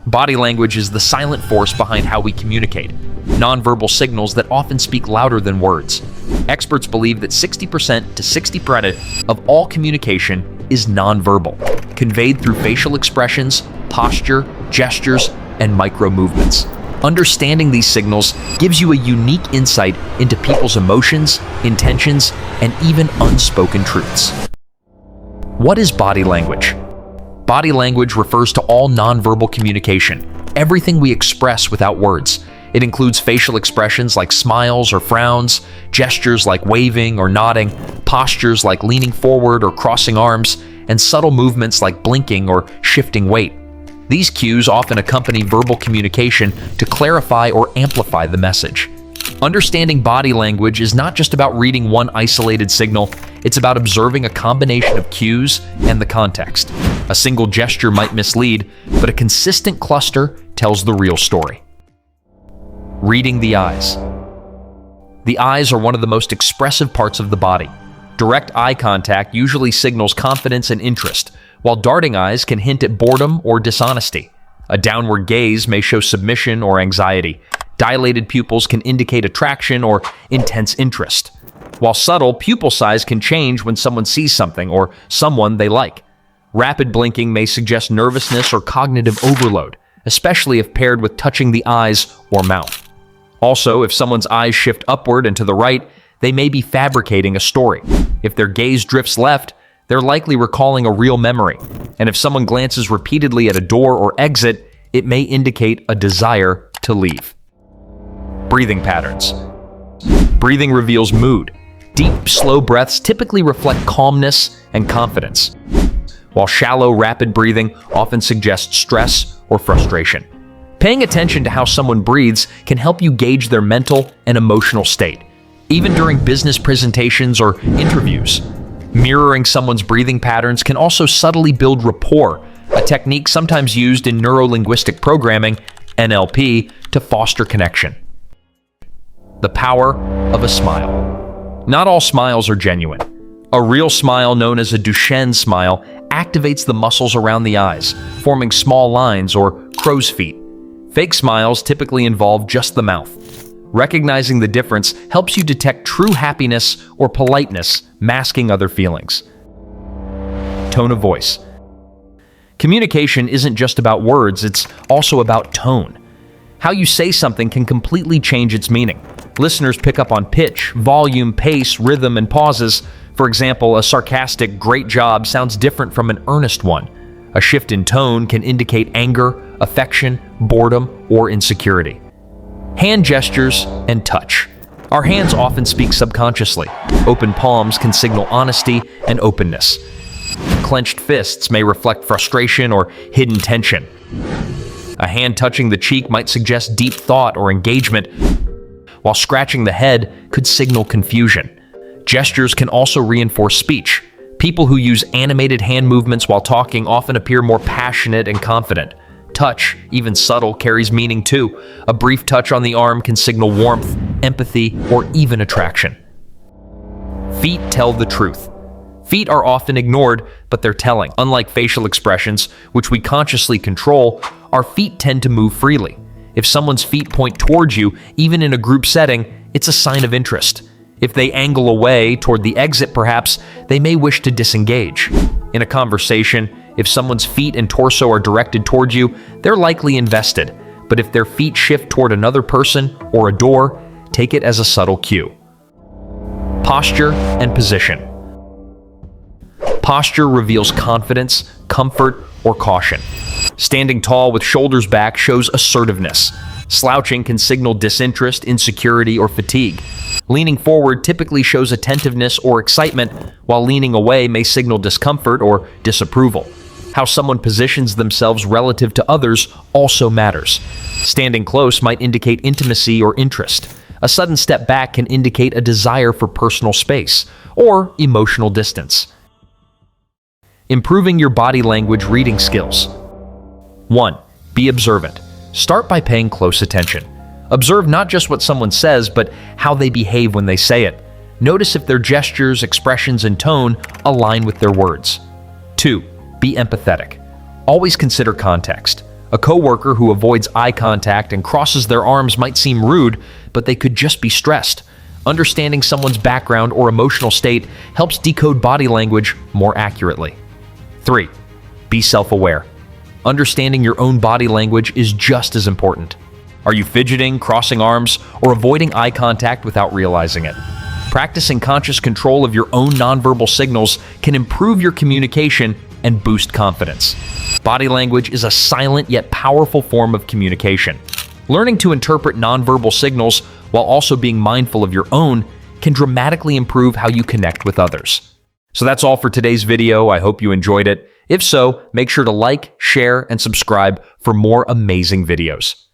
Body language is the silent force behind how we communicate, nonverbal signals that often speak louder than words. Experts believe that 60% to 60% of all communication is nonverbal, conveyed through facial expressions, posture, gestures, and micro movements. Understanding these signals gives you a unique insight into people's emotions, intentions, and even unspoken truths. What is body language? Body language refers to all nonverbal communication, everything we express without words. It includes facial expressions like smiles or frowns, gestures like waving or nodding, postures like leaning forward or crossing arms, and subtle movements like blinking or shifting weight. These cues often accompany verbal communication to clarify or amplify the message. Understanding body language is not just about reading one isolated signal, it's about observing a combination of cues and the context. A single gesture might mislead, but a consistent cluster tells the real story. Reading the eyes. The eyes are one of the most expressive parts of the body. Direct eye contact usually signals confidence and interest, while darting eyes can hint at boredom or dishonesty. A downward gaze may show submission or anxiety. Dilated pupils can indicate attraction or intense interest. While subtle, pupil size can change when someone sees something or someone they like. Rapid blinking may suggest nervousness or cognitive overload, especially if paired with touching the eyes or mouth. Also, if someone's eyes shift upward and to the right, they may be fabricating a story. If their gaze drifts left, they're likely recalling a real memory. And if someone glances repeatedly at a door or exit, it may indicate a desire to leave. Breathing patterns. Breathing reveals mood. Deep, slow breaths typically reflect calmness and confidence, while shallow, rapid breathing often suggests stress or frustration. Paying attention to how someone breathes can help you gauge their mental and emotional state, even during business presentations or interviews. Mirroring someone's breathing patterns can also subtly build rapport, a technique sometimes used in neuro-linguistic programming, NLP, to foster connection. The power of a smile. Not all smiles are genuine. A real smile, known as a 𝐬𝐮𝐬𝐜𝐫𝐤 smile, activates the muscles around the eyes, forming small lines or crow's feet. Fake smiles typically involve just the mouth. Recognizing the difference helps you detect true happiness or politeness masking other feelings. Tone of voice. Communication isn't just about words, it's also about tone. How you say something can completely change its meaning. Listeners pick up on pitch, volume, pace, rhythm, and pauses. For example, a sarcastic "great job" sounds different from an earnest one. A shift in tone can indicate anger, affection, boredom, or insecurity. Hand gestures and touch. Our hands often speak subconsciously. Open palms can signal honesty and openness. Clenched fists may reflect frustration or hidden tension. A hand touching the cheek might suggest deep thought or engagement, while scratching the head could signal confusion. Gestures can also reinforce speech. People who use animated hand movements while talking often appear more passionate and confident. Touch, even subtle, carries meaning too. A brief touch on the arm can signal warmth, empathy, or even attraction. Feet tell the truth. Feet are often ignored, but they're telling. Unlike facial expressions, which we consciously control, our feet tend to move freely. If someone's feet point towards you, even in a group setting, it's a sign of interest. If they angle away toward the exit perhaps, they may wish to disengage. In a conversation, if someone's feet and torso are directed towards you, they're likely invested. But if their feet shift toward another person or a door, take it as a subtle cue. Posture and position. Posture reveals confidence, comfort, or caution. Standing tall with shoulders back shows assertiveness. Slouching can signal disinterest, insecurity, or fatigue. Leaning forward typically shows attentiveness or excitement, while leaning away may signal discomfort or disapproval. How someone positions themselves relative to others also matters. Standing close might indicate intimacy or interest. A sudden step back can indicate a desire for personal space or emotional distance. Improving your body language reading skills. 1. Be observant. Start by paying close attention. Observe not just what someone says, but how they behave when they say it. Notice if their gestures, expressions, and tone align with their words. 2. Be empathetic. Always consider context. A coworker who avoids eye contact and crosses their arms might seem rude, but they could just be stressed. Understanding someone's background or emotional state helps decode body language more accurately. 3. Be self-aware. Understanding your own body language is just as important. Are you fidgeting, crossing arms, or avoiding eye contact without realizing it? Practicing conscious control of your own nonverbal signals can improve your communication and boost confidence. Body language is a silent yet powerful form of communication. Learning to interpret nonverbal signals while also being mindful of your own can dramatically improve how you connect with others. So that's all for today's video. I hope you enjoyed it. If so, make sure to like, share, and subscribe for more amazing videos.